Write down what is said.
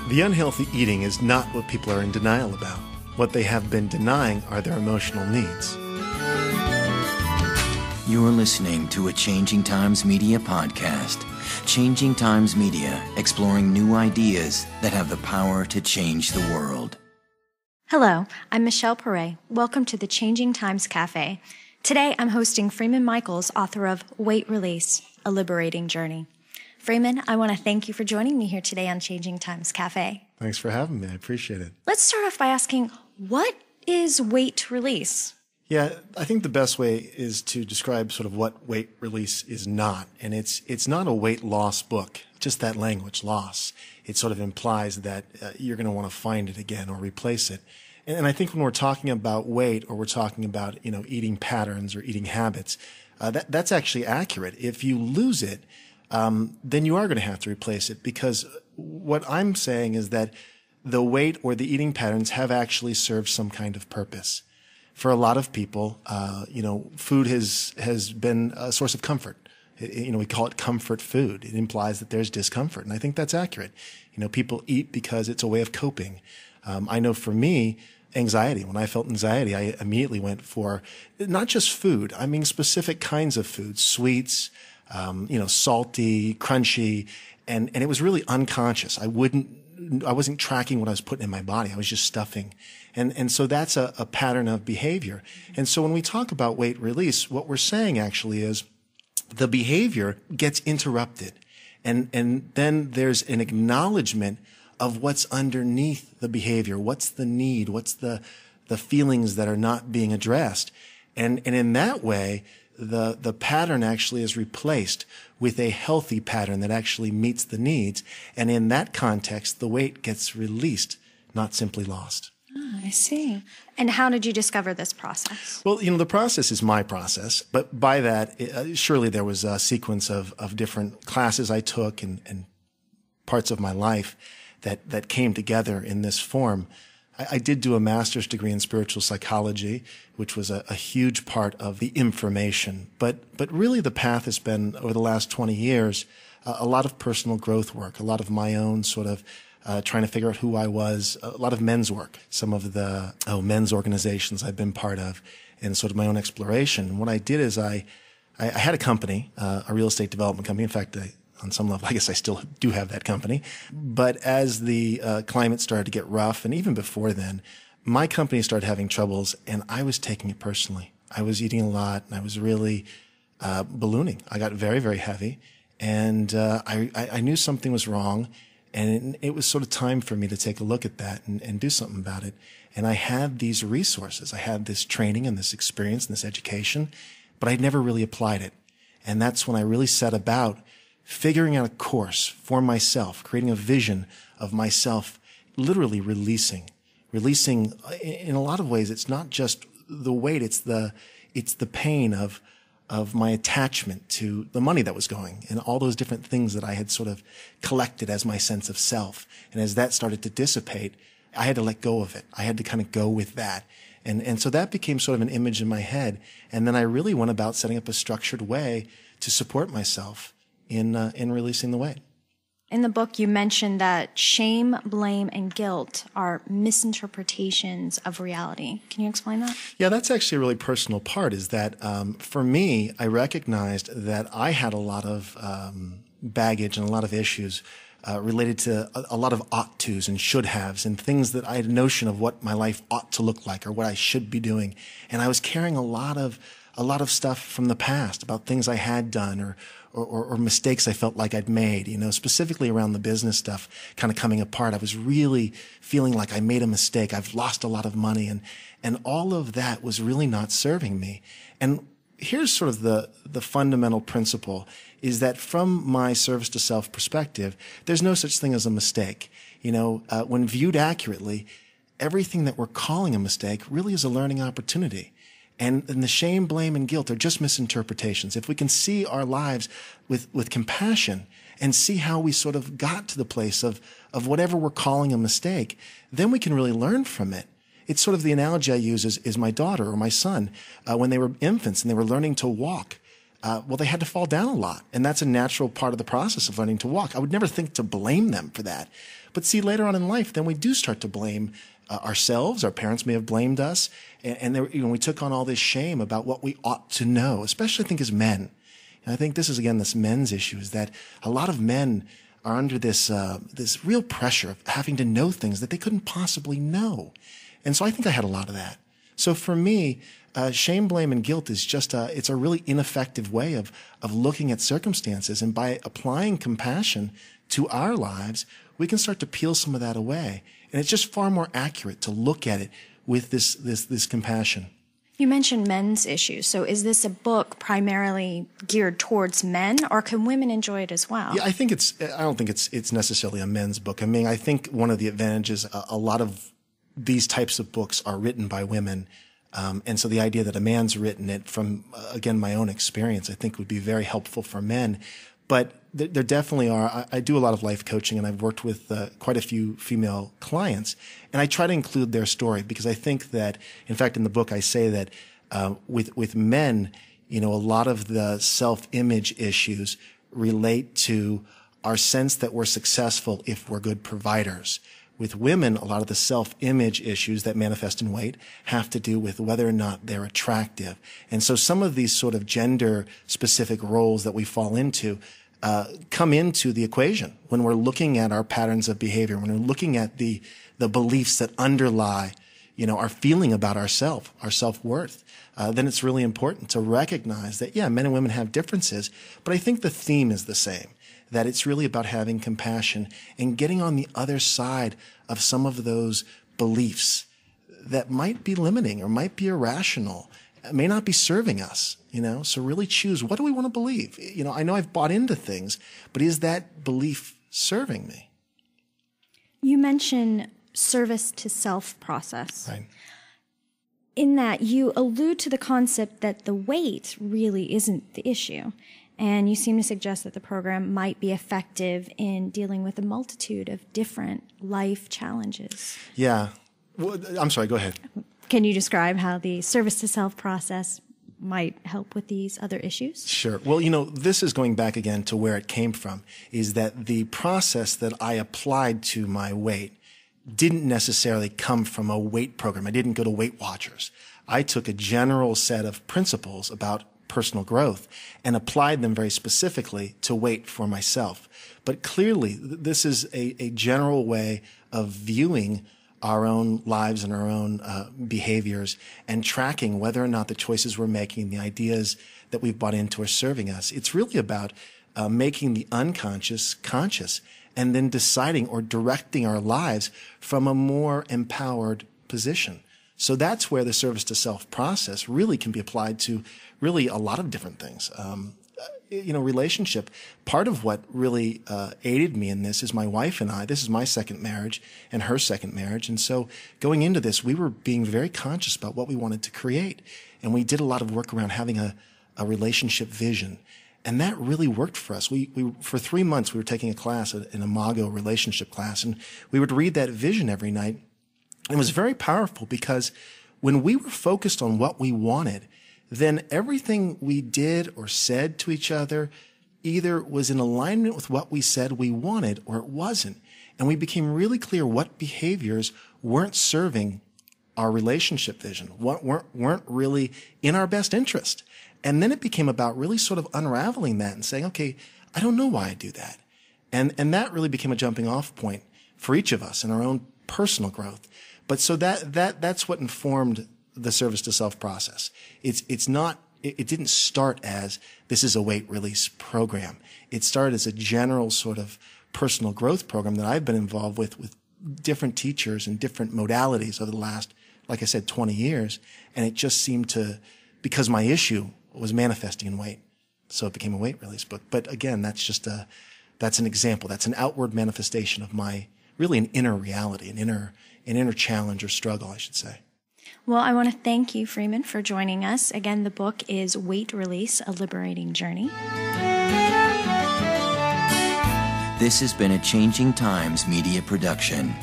The unhealthy eating is not what people are in denial about. What they have been denying are their emotional needs. You're listening to a Changing Times Media podcast. Changing Times Media, exploring new ideas that have the power to change the world. Hello, I'm Michelle Pare. Welcome to the Changing Times Cafe. Today I'm hosting Freeman Michaels, author of Weight Release, A Liberating Journey. Freeman, I want to thank you for joining me here today on Changing Times Cafe. Thanks for having me. I appreciate it. Let's start off by asking, what is weight release? Yeah, I think the best way is to describe sort of what weight release is not. And it's not a weight loss book, just that language, loss. It sort of implies that you're going to want to find it again or replace it. And I think when we're talking about weight or we're talking about, eating patterns or eating habits, that's actually accurate. If you lose it, then you are going to have to replace it, because what I'm saying is that the weight or the eating patterns have actually served some kind of purpose. For a lot of people, food has been a source of comfort. We call it comfort food. It implies that there's discomfort, and I think that's accurate. People eat because it's a way of coping. I know for me, anxiety. When I felt anxiety, I immediately went for not just food. I mean specific kinds of food, sweets, salty, crunchy, and it was really unconscious. I wasn't tracking what I was putting in my body. I was just stuffing. And so that's a pattern of behavior. And so when we talk about weight release, what we're saying actually is the behavior gets interrupted. And then there's an acknowledgement of what's underneath the behavior. What's the need? What's the feelings that are not being addressed? And in that way, the pattern actually is replaced with a healthy pattern that actually meets the needs. And in that context, the weight gets released, not simply lost. Oh, I see. And how did you discover this process? Well, the process is my process, but by that, surely there was a sequence of different classes I took and parts of my life that came together in this form. I did do a master's degree in spiritual psychology, which was a huge part of the information. But really the path has been, over the last 20 years, a lot of personal growth work, a lot of my own sort of trying to figure out who I was, a lot of men's work, some of the men's organizations I've been part of, and sort of my own exploration. And what I did is I had a company, a real estate development company. In fact, on some level, I guess I still do have that company. But as the climate started to get rough, and even before then, my company started having troubles, and I was taking it personally. I was eating a lot, and I was really ballooning. I got very, very heavy, and I knew something was wrong, and it was sort of time for me to take a look at that and do something about it. And I had these resources. I had this training and this experience and this education, but I'd never really applied it. And that's when I really set about figuring out a course for myself, creating a vision of myself, literally releasing. Releasing, in a lot of ways, it's not just the weight, it's the pain of my attachment to the money that was going and all those different things that I had sort of collected as my sense of self. And as that started to dissipate, I had to let go of it. I had to kind of go with that. And so that became sort of an image in my head. And then I really went about setting up a structured way to support myself in releasing the weight. In the book, you mentioned that shame, blame, and guilt are misinterpretations of reality. Can you explain that? Yeah, that's actually a really personal part, is that for me, I recognized that I had a lot of baggage and a lot of issues related to a lot of ought-tos and should-haves and things that I had a notion of what my life ought to look like or what I should be doing. And I was carrying a lot of stuff from the past about things I had done or mistakes I felt like I'd made, specifically around the business stuff kind of coming apart. I was really feeling like I made a mistake. I've lost a lot of money, and all of that was really not serving me. And here's sort of the fundamental principle, is that from my service to self perspective, there's no such thing as a mistake. When viewed accurately, everything that we're calling a mistake really is a learning opportunity. And the shame, blame, and guilt are just misinterpretations. If we can see our lives with compassion and see how we sort of got to the place of whatever we're calling a mistake, then we can really learn from it. It's sort of the analogy I use is my daughter or my son, when they were infants and they were learning to walk. well, they had to fall down a lot. And that's a natural part of the process of learning to walk. I would never think to blame them for that. But see, later on in life, then we do start to blame ourselves. Our parents may have blamed us. And there, we took on all this shame about what we ought to know, especially I think as men. And I think this is, again, this men's issue, is that a lot of men are under this real pressure of having to know things that they couldn't possibly know. And so I think I had a lot of that. So for me, shame, blame, and guilt is just it's a really ineffective way of looking at circumstances. And by applying compassion to our lives, we can start to peel some of that away. And it's just far more accurate to look at it with this compassion. You mentioned men's issues. So is this a book primarily geared towards men, or can women enjoy it as well? Yeah, I don't think it's necessarily a men's book. I mean, I think one of the advantages, a lot of these types of books are written by women. And so the idea that a man's written it from, again, my own experience, I think would be very helpful for men. But there definitely are. I do a lot of life coaching, and I've worked with quite a few female clients, and I try to include their story because I think that, in fact, in the book I say that with men, a lot of the self-image issues relate to our sense that we're successful if we're good providers. With women, a lot of the self-image issues that manifest in weight have to do with whether or not they're attractive. And so some of these sort of gender-specific roles that we fall into come into the equation when we're looking at our patterns of behavior, when we're looking at the beliefs that underlie, our feeling about ourselves, our self-worth. Then it's really important to recognize that, yeah, men and women have differences, but I think the theme is the same. That it's really about having compassion and getting on the other side of some of those beliefs that might be limiting or might be irrational, may not be serving us, So really choose, what do we want to believe? I know I've bought into things, but is that belief serving me? You mentioned service to self process. Right. In that you allude to the concept that the weight really isn't the issue. And you seem to suggest that the program might be effective in dealing with a multitude of different life challenges. Yeah. Well, I'm sorry, go ahead. Can you describe how the service to self process might help with these other issues? Sure. Well, this is going back again to where it came from, is that the process that I applied to my weight didn't necessarily come from a weight program. I didn't go to Weight Watchers. I took a general set of principles about personal growth and applied them very specifically to weight for myself. But clearly, this is a general way of viewing our own lives and our own behaviors and tracking whether or not the choices we're making, the ideas that we've bought into are serving us. It's really about making the unconscious conscious and then deciding or directing our lives from a more empowered position. So that's where the service to self process really can be applied to really a lot of different things. Relationship. Part of what really aided me in this is my wife and I. This is my second marriage and her second marriage. And so going into this, we were being very conscious about what we wanted to create. And we did a lot of work around having a relationship vision. And that really worked for us. We for 3 months, we were taking a class, an Imago relationship class, and we would read that vision every night. It was very powerful because when we were focused on what we wanted, then everything we did or said to each other either was in alignment with what we said we wanted or it wasn't. And we became really clear what behaviors weren't serving our relationship vision, weren't really in our best interest. And then it became about really sort of unraveling that and saying, okay, I don't know why I do that. And that really became a jumping off point for each of us in our own personal growth. But so that's what informed the service to self process. It didn't start as this is a weight release program. It started as a general sort of personal growth program that I've been involved with different teachers and different modalities over the last, like I said, 20 years. And it just seemed to, because my issue was manifesting in weight. So it became a weight release book. But again, that's an example. That's an outward manifestation of really an inner reality, an inner challenge or struggle, I should say. Well, I want to thank you, Freeman, for joining us. Again, the book is Weight Release, A Liberating Journey. This has been a Changing Times media production.